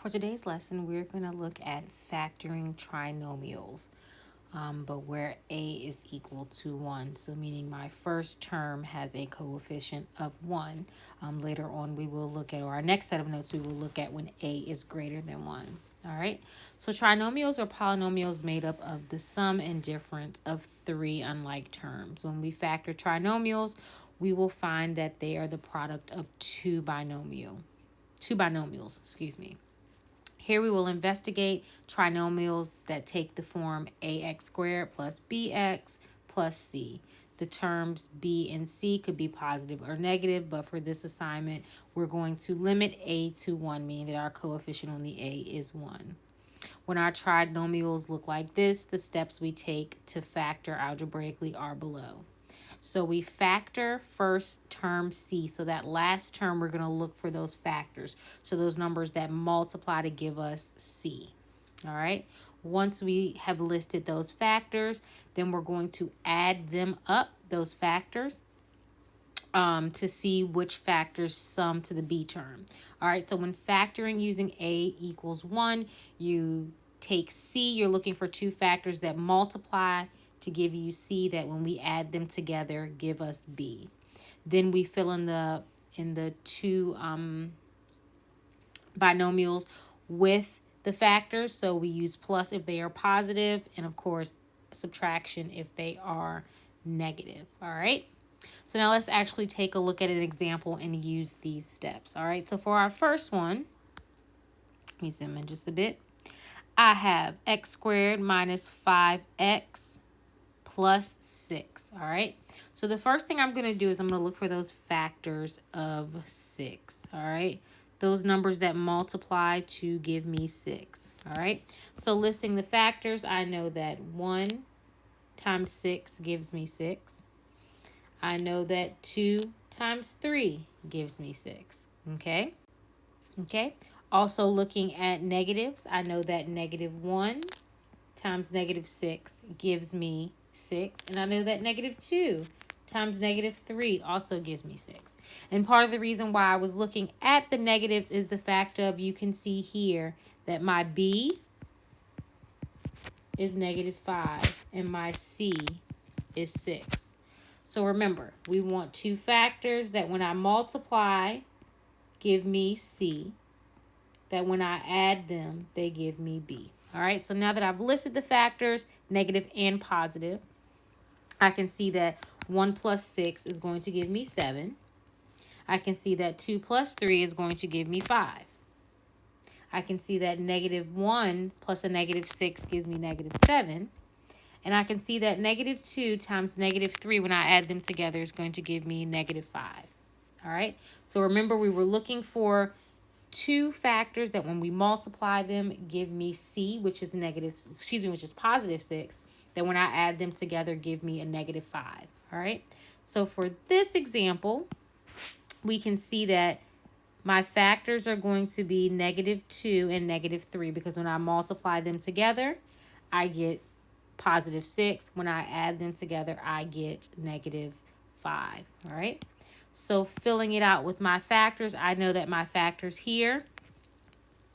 For today's lesson, we're going to look at factoring trinomials, but where a is equal to 1. So meaning my first term has a coefficient of 1. Later on, we will look at, or our next set of notes, we will look at when a is greater than 1. All right, so trinomials are polynomials made up of the sum and difference of 3 unlike terms. When we factor trinomials, we will find that they are the product of two binomials, excuse me. Here we will investigate trinomials that take the form ax squared plus bx plus c. The terms b and c could be positive or negative, but for this assignment, we're going to limit a to 1, meaning that our coefficient on the a is 1. When our trinomials look like this, the steps we take to factor algebraically are below. So we factor first term C. So that last term, we're going to look for those factors. So those numbers that multiply to give us C. All right. Once we have listed those factors, then we're going to add them up, those factors, to see which factors sum to the B term. All right. So when factoring using A equals 1, you take C. You're looking for two factors that multiply to give you C, that when we add them together give us B. Then we fill in the two binomials with the factors. So we use plus if they are positive, and of course subtraction if they are negative. All right. So now let's actually take a look at an example and use these steps. All right. So for our first one, let me zoom in just a bit. I have x squared minus 5x plus 6. All right. So the first thing I'm going to do is I'm going to look for those factors of 6. All right. Those numbers that multiply to give me 6. All right. So listing the factors, I know that 1 times 6 gives me 6. I know that 2 times 3 gives me 6. Okay. Okay. Also looking at negatives, I know that negative 1 times negative 6 gives me 6. And I know that negative 2 times negative 3 also gives me 6. And part of the reason why I was looking at the negatives is the fact of, you can see here that my B is negative 5 and my C is 6. So remember, we want two factors that when I multiply give me C, that when I add them, they give me B. All right, so now that I've listed the factors, negative and positive, I can see that 1 plus 6 is going to give me 7. I can see that 2 plus 3 is going to give me 5. I can see that negative 1 plus a negative 6 gives me negative 7. And I can see that negative 2 times negative 3, when I add them together, is going to give me negative 5. All right, so remember, we were looking for two factors that when we multiply them give me C, which is positive 6, that when I add them together give me a negative 5. All right. So for this example, we can see that my factors are going to be negative 2 and negative 3, because when I multiply them together, I get positive 6. When I add them together, I get negative 5. All right. So filling it out with my factors, I know that my factors here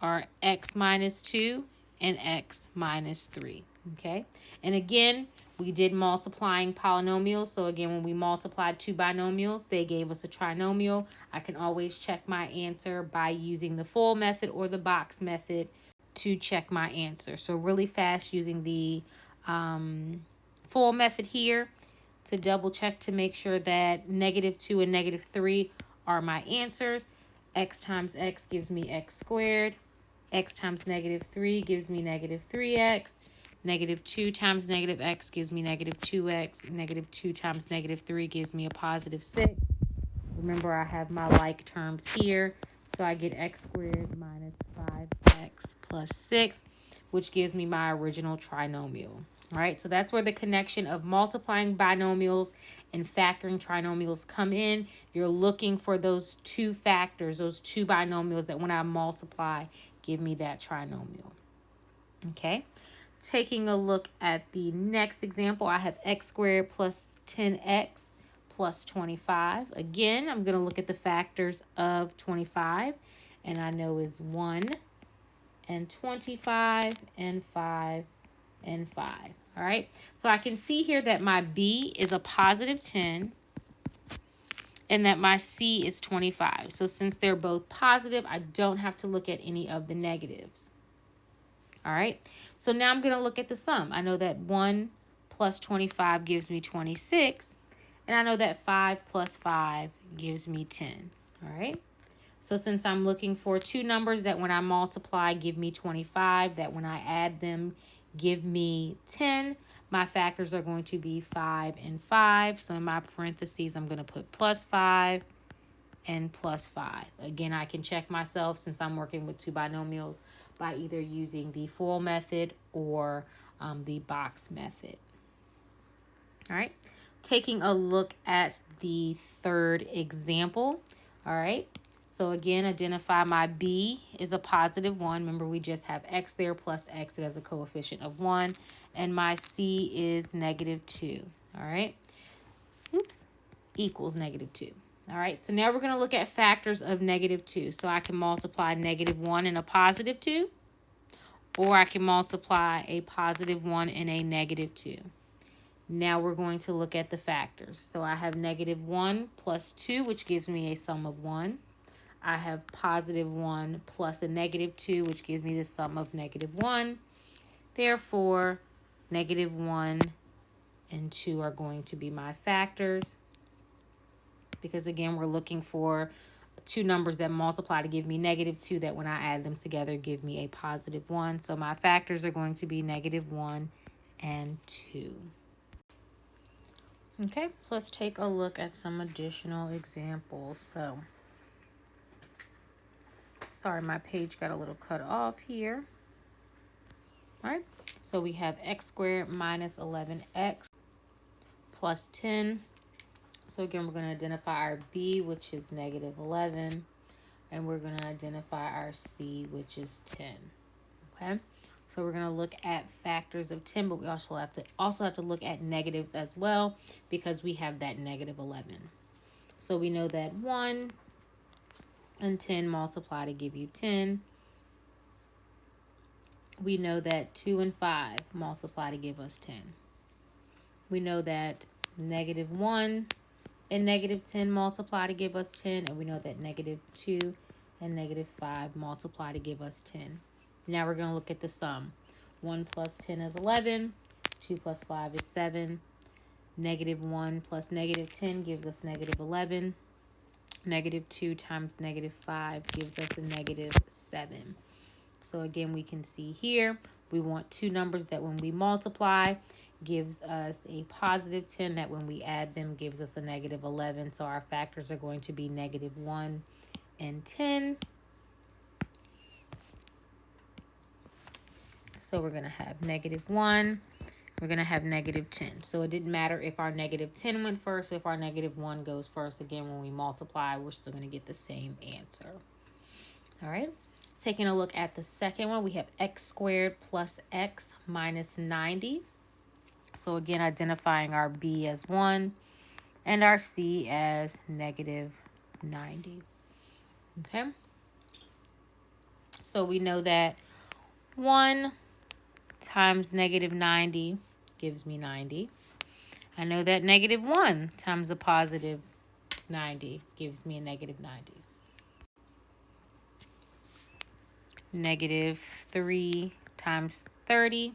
are x minus 2 and x minus 3. Okay. And again, we did multiplying polynomials. So again, when we multiplied two binomials, they gave us a trinomial. I can always check my answer by using the full method or the box method to check my answer. So really fast using the full method here to double check to make sure that negative 2 and negative 3 are my answers. X times x gives me x squared. X times negative 3 gives me negative 3x. Negative 2 times negative x gives me negative 2x. Negative 2 times negative 3 gives me a positive 6. Remember, I have my like terms here. So I get x squared minus 5x plus 6, which gives me my original trinomial. All right, so that's where the connection of multiplying binomials and factoring trinomials come in. You're looking for those two factors, those two binomials that when I multiply, give me that trinomial. Okay, taking a look at the next example, I have x squared plus 10x plus 25. Again, I'm going to look at the factors of 25, and I know is 1 and 25 and 5 and 5. All right, so I can see here that my B is a positive 10 and that my C is 25. So since they're both positive, I don't have to look at any of the negatives. All right, so now I'm going to look at the sum. I know that 1 plus 25 gives me 26, and I know that 5 plus 5 gives me 10. All right, so since I'm looking for two numbers that when I multiply give me 25, that when I add them give me 10, my factors are going to be 5 and 5. So in my parentheses, I'm going to put plus 5 and plus 5. Again, I can check myself since I'm working with two binomials by either using the FOIL method or the box method. All right, taking a look at the third example. All right, so again, identify my B is a positive 1. Remember, we just have x there plus x as a coefficient of 1. And my C is negative 2. All right, oops, equals negative 2. All right, so now we're going to look at factors of negative 2. So I can multiply negative 1 and a positive 2, or I can multiply a positive 1 and a negative 2. Now we're going to look at the factors. So I have negative 1 plus 2, which gives me a sum of 1. I have positive 1 plus a negative 2, which gives me the sum of negative 1. Therefore, negative 1 and 2 are going to be my factors. Because again, we're looking for two numbers that multiply to give me negative 2 that when I add them together give me a positive 1. So my factors are going to be negative 1 and 2. Okay, so let's take a look at some additional examples. So, sorry, my page got a little cut off here. All right, so we have x squared minus 11x plus 10. So again, we're going to identify our B, which is negative 11, and we're going to identify our C, which is 10. Okay, so we're going to look at factors of 10, but we also have to look at negatives as well because we have that negative 11. So we know that 1 and 10 multiply to give you 10. We know that 2 and 5 multiply to give us 10. We know that negative 1 and negative 10 multiply to give us 10. And we know that negative 2 and negative 5 multiply to give us 10. Now we're going to look at the sum. 1 plus 10 is 11. 2 plus 5 is 7. Negative 1 plus negative 10 gives us negative 11. Negative 2 times negative 5 gives us a negative 7. So again, we can see here, we want two numbers that when we multiply gives us a positive 10, that when we add them gives us a negative 11. So our factors are going to be negative 1 and 10. So we're going to have negative 1. We're going to have negative 10. So it didn't matter if our negative 10 went first, or if our negative 1 goes first. Again, when we multiply, we're still going to get the same answer. All right. Taking a look at the second one, we have x squared plus x minus 90. So again, identifying our B as 1 and our C as negative 90. Okay. So we know that 1 times negative 90 gives me 90. I know that negative 1 times a positive 90 gives me a negative 90. Negative 3 times 30.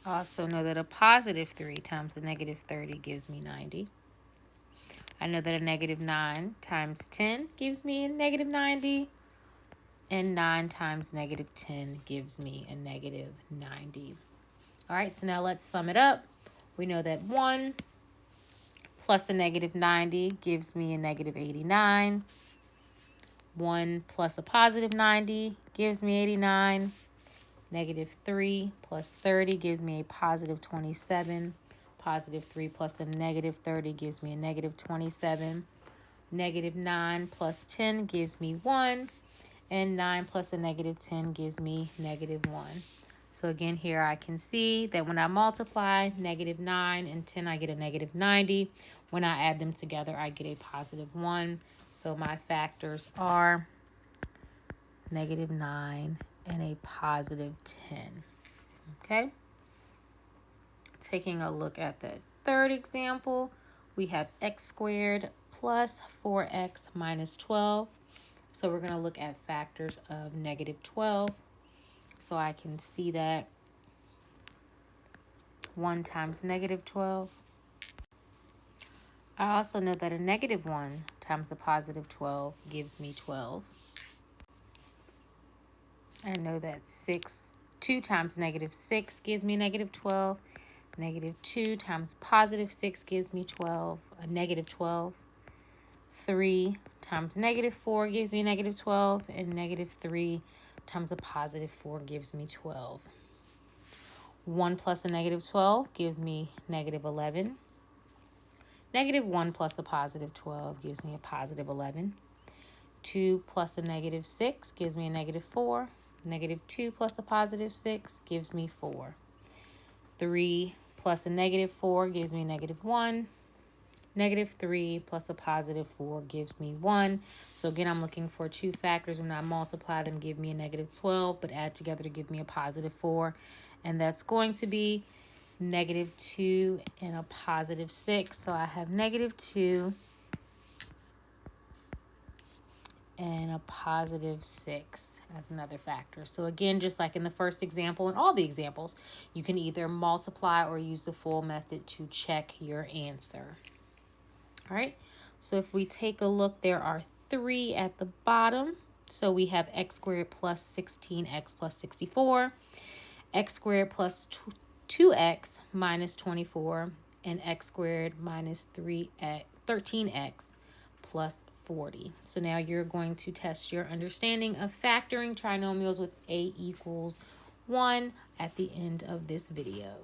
I also know that a positive 3 times a negative 30 gives me 90. I know that a negative 9 times 10 gives me a negative 90. And 9 times negative 10 gives me a negative 90. All right, so now let's sum it up. We know that 1 plus a negative 90 gives me a negative 89. 1 plus a positive 90 gives me 89. Negative 3 plus 30 gives me a positive 27. Positive 3 plus a negative 30 gives me a negative 27. Negative 9 plus 10 gives me 1. And 9 plus a negative 10 gives me negative 1. So again, here I can see that when I multiply negative 9 and 10, I get a negative 90. When I add them together, I get a positive 1. So my factors are negative 9 and a positive 10. Okay? Taking a look at the third example, we have x squared plus 4x minus 12. So we're going to look at factors of negative 12. So I can see that 1 times negative 12. I also know that a negative 1 times a positive 12 gives me 12. I know that 2 times negative 6 gives me negative 12. Negative 2 times positive 6 gives me 12, a negative 12. 3 times negative 4 gives me negative 12, and negative 3 times a positive 4 gives me 12. 1 plus a negative 12 gives me negative 11. Negative 1 plus a positive 12 gives me a positive 11. 2 plus a negative 6 gives me a negative 4. Negative 2 plus a positive 6 gives me 4. 3 plus a negative 4 gives me negative 1. Negative 3 plus a positive 4 gives me 1. So again, I'm looking for two factors. When I multiply them, give me a negative 12, but add together to give me a positive 4. And that's going to be negative 2 and a positive 6. So I have negative 2 and a positive 6 as another factor. So again, just like in the first example and all the examples, you can either multiply or use the full method to check your answer. All right, so if we take a look, there are 3 at the bottom. So we have x squared plus 16x plus 64, x squared plus 2x minus 24, and x squared minus 13x plus 40. So now you're going to test your understanding of factoring trinomials with a equals 1 at the end of this video.